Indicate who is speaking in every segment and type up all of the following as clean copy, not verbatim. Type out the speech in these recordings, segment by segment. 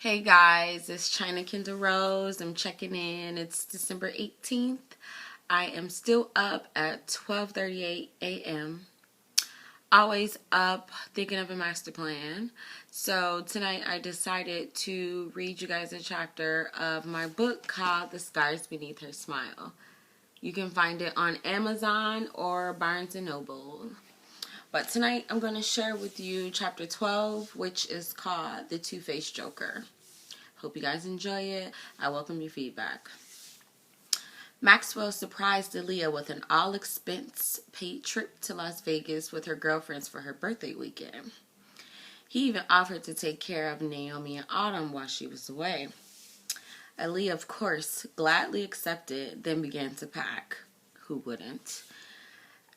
Speaker 1: Hey guys, it's Chyna Kendle Rose. I'm checking in. It's December 18th. I am still up at 12:38 a.m. Always up thinking of a master plan. So tonight I decided to read you guys a chapter of my book called The Scars Beneath Her Smile. You can find it on Amazon or Barnes & Noble. But tonight I'm going to share with you chapter 12, which is called The Two-Faced Joker. Hope you guys enjoy it. I welcome your feedback. Maxwell surprised Aaliyah with an all-expense paid trip to Las Vegas with her girlfriends for her birthday weekend. He even offered to take care of Naomi and Autumn while she was away. Aaliyah, of course, gladly accepted, then began to pack. Who wouldn't?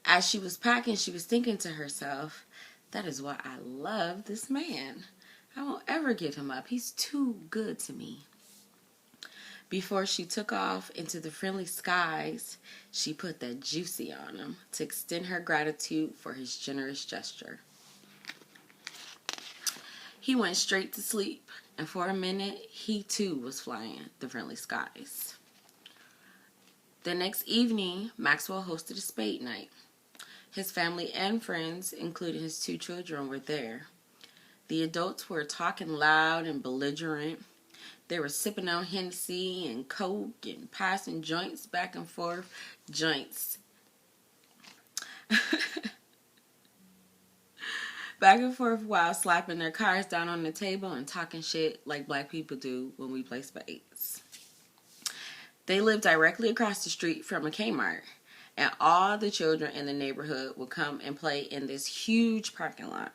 Speaker 1: As she was packing, she was thinking to herself, that is why I love this man. I won't ever give him up. He's too good to me. Before she took off into the friendly skies, she put that juicy on him to extend her gratitude for his generous gesture. He went straight to sleep, and for a minute, he too was flying the friendly skies. The next evening, Maxwell hosted a spade night. His family and friends, including his 2 children, were there. The adults were talking loud and belligerent. They were sipping on Hennessy and Coke and passing joints back and forth. Joints. Back and forth while slapping their cards down on the table and talking shit like black people do when we play spades. They lived directly across the street from a Kmart, and all the children in the neighborhood would come and play in this huge parking lot.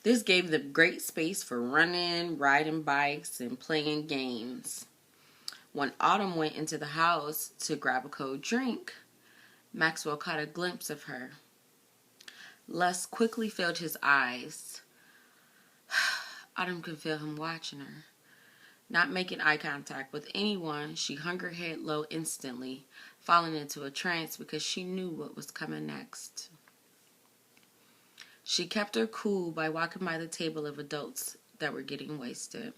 Speaker 1: This gave them great space for running, riding bikes, and playing games. When Autumn went into the house to grab a cold drink, Maxwell caught a glimpse of her. Lust quickly filled his eyes. Autumn could feel him watching her. Not making eye contact with anyone, she hung her head low instantly, falling into a trance because she knew what was coming next. She kept her cool by walking by the table of adults that were getting wasted.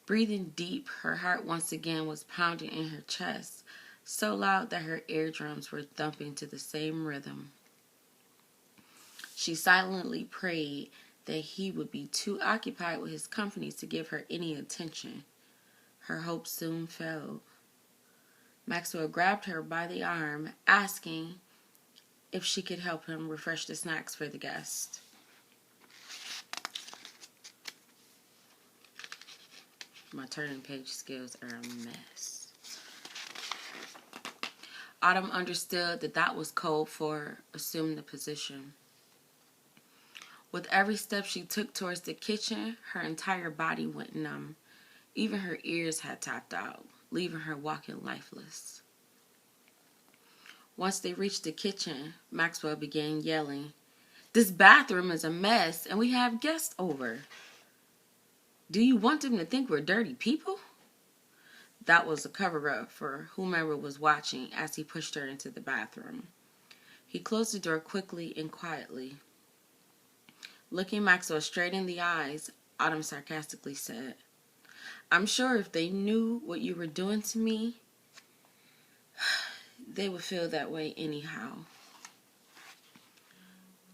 Speaker 1: Breathing deep, her heart once again was pounding in her chest, so loud that her eardrums were thumping to the same rhythm. She silently prayed that he would be too occupied with his company to give her any attention. Her hope soon failed. Maxwell grabbed her by the arm, asking if she could help him refresh the snacks for the guest. My turning page skills are a mess. Autumn understood that was code for assume the position. With every step she took towards the kitchen, her entire body went numb. Even her ears had tapped out, leaving her walking lifeless. Once they reached the kitchen, Maxwell began yelling, "This bathroom is a mess and we have guests over. Do you want them to think we're dirty people?" That was a cover-up for whomever was watching as he pushed her into the bathroom. He closed the door quickly and quietly. Looking Maxwell straight in the eyes, Autumn sarcastically said, "I'm sure if they knew what you were doing to me, they would feel that way anyhow."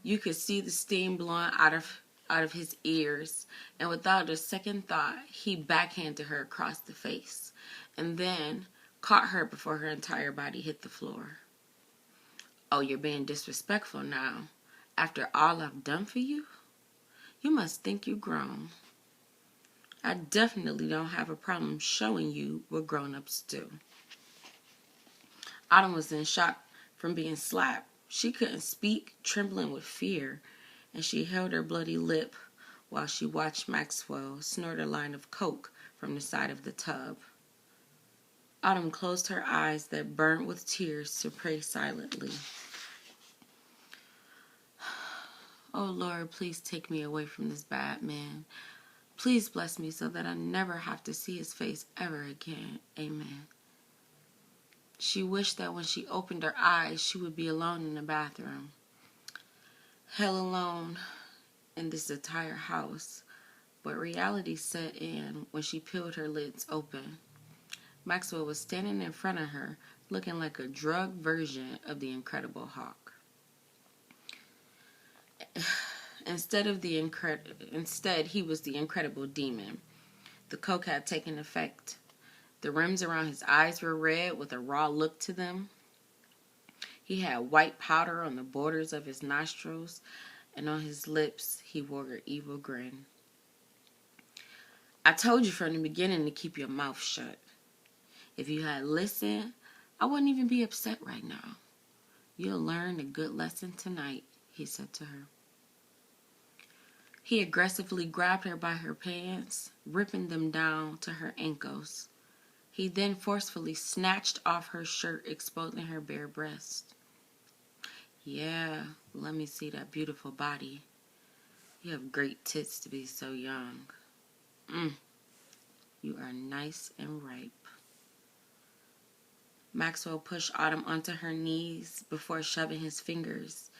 Speaker 1: You could see the steam blowing out of his ears, and without a second thought, he backhanded her across the face, and then caught her before her entire body hit the floor. "Oh, you're being disrespectful now. After all I've done for you? You must think you're grown. I definitely don't have a problem showing you what grown-ups do." Autumn was in shock from being slapped. She couldn't speak, trembling with fear, and she held her bloody lip while she watched Maxwell snort a line of coke from the side of the tub. Autumn closed her eyes that burned with tears to pray silently. "Oh Lord, please take me away from this bad man. Please bless me so that I never have to see his face ever again. Amen." She wished that when she opened her eyes, she would be alone in the bathroom. Hell alone in this entire house, But reality set in when she peeled her lids open. Maxwell was standing in front of her, looking like a drug version of the Incredible Hulk. Instead, he was the Incredible Demon. The coke had taken effect. The rims around his eyes were red with a raw look to them. He had white powder on the borders of his nostrils, and on his lips he wore an evil grin. I told you from the beginning to keep your mouth shut. If you had listened, I wouldn't even be upset right now. You'll learn a good lesson tonight, he said to her. He aggressively grabbed her by her pants, ripping them down to her ankles. He then forcefully snatched off her shirt, exposing her bare breast. Yeah, let me see that beautiful body. You have great tits to be so young. You are nice and ripe. Maxwell pushed Autumn onto her knees before shoving his fingers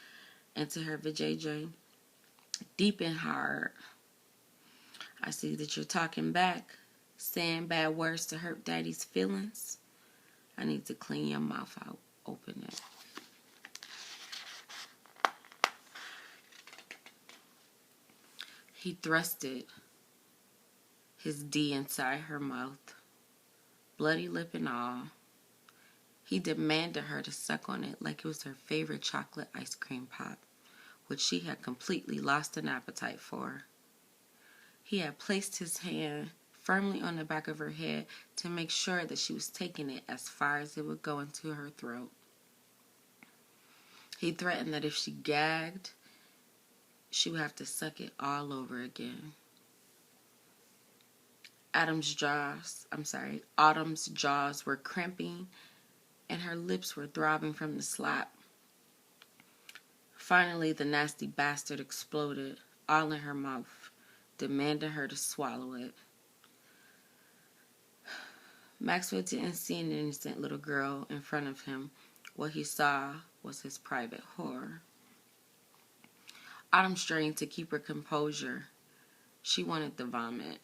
Speaker 1: into her vajayjay, deep and hard. I see that you're talking back, saying bad words to hurt Daddy's feelings. I need to clean your mouth out. Open it. He thrusted his D inside her mouth, bloody lip and all. He demanded her to suck on it like it was her favorite chocolate ice cream pop, which she had completely lost an appetite for. He had placed his hand firmly on the back of her head to make sure that she was taking it as far as it would go into her throat. He threatened that if she gagged, she would have to suck it all over again. Autumn's jaws were cramping and her lips were throbbing from the slap. Finally, the nasty bastard exploded, all in her mouth, demanding her to swallow it. Maxwell didn't see an innocent little girl in front of him. What he saw was his private horror. Autumn strained to keep her composure. She wanted to vomit.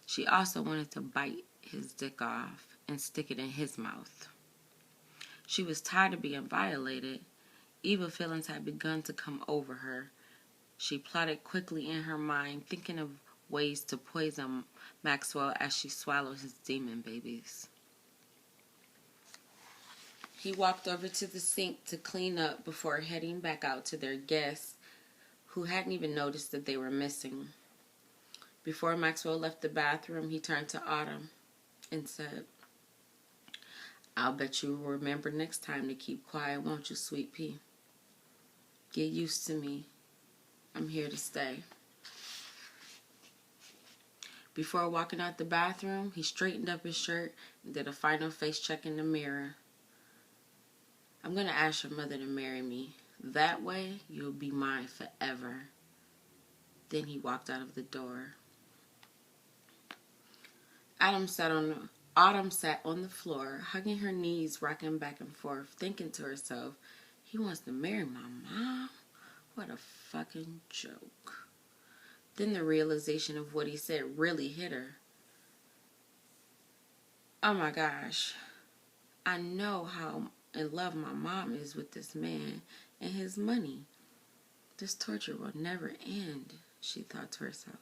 Speaker 1: She also wanted to bite his dick off and stick it in his mouth. She was tired of being violated. Evil feelings had begun to come over her. She plotted quickly in her mind, thinking of ways to poison Maxwell as she swallowed his demon babies. He walked over to the sink to clean up before heading back out to their guests, who hadn't even noticed that they were missing. Before Maxwell left the bathroom, he turned to Autumn and said, I'll bet you will remember next time to keep quiet, won't you, sweet pea? Get used to me. I'm here to stay. Before walking out the bathroom, he straightened up his shirt and did a final face check in the mirror. I'm going to ask your mother to marry me. That way, you'll be mine forever. Then he walked out of the door. Autumn sat on the floor, hugging her knees, rocking back and forth, thinking to herself, he wants to marry my mom? What a fucking joke. Then the realization of what he said really hit her. Oh my gosh. I know how in love my mom is with this man and his money. This torture will never end, she thought to herself.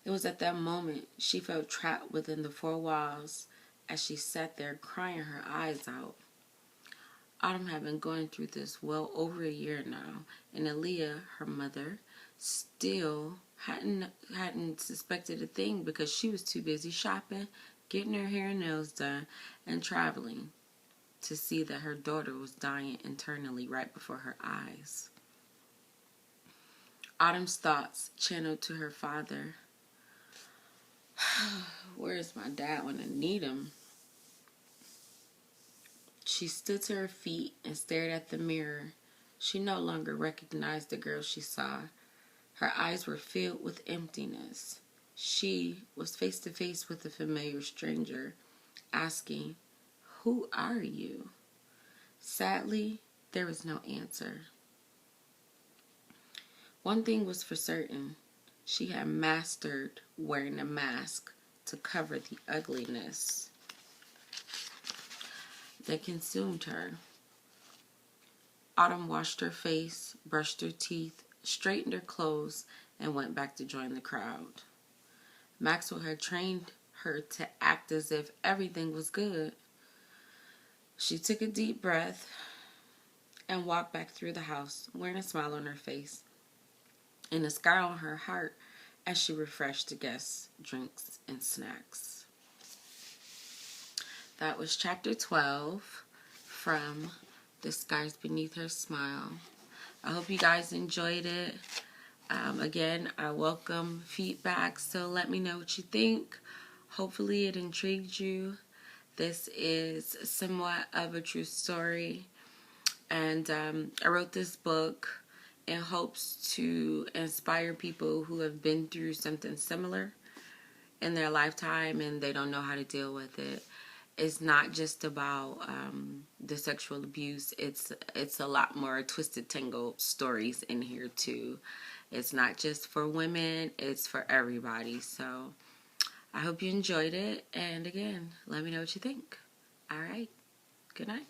Speaker 1: It was at that moment she felt trapped within the four walls as she sat there crying her eyes out. Autumn had been going through this well over a year now, and Aaliyah, her mother, still hadn't suspected a thing because she was too busy shopping, getting her hair and nails done, and traveling to see that her daughter was dying internally right before her eyes. Autumn's thoughts channeled to her father. Where's my dad when I need him? She stood to her feet and stared at the mirror. She no longer recognized the girl she saw. Her eyes were filled with emptiness. She was face to face with a familiar stranger, asking, "Who are you?" Sadly, there was no answer. One thing was for certain. She had mastered wearing a mask to cover the ugliness that consumed her. Autumn washed her face, brushed her teeth, straightened her clothes, and went back to join the crowd. Maxwell had trained her to act as if everything was good. She took a deep breath and walked back through the house, wearing a smile on her face and a scar on her heart as she refreshed the guests' drinks and snacks. That was chapter 12 from The Skies Beneath Her Smile. I hope you guys enjoyed it. Again, I welcome feedback, so let me know what you think. Hopefully it intrigued you. This is somewhat of a true story, and I wrote this book in hopes to inspire people who have been through something similar in their lifetime and they don't know how to deal with it. It's not just about the sexual abuse. It's a lot more twisted, tangled stories in here too. It's not just for women. It's for everybody. So I hope you enjoyed it. And again, let me know what you think. All right. Good night.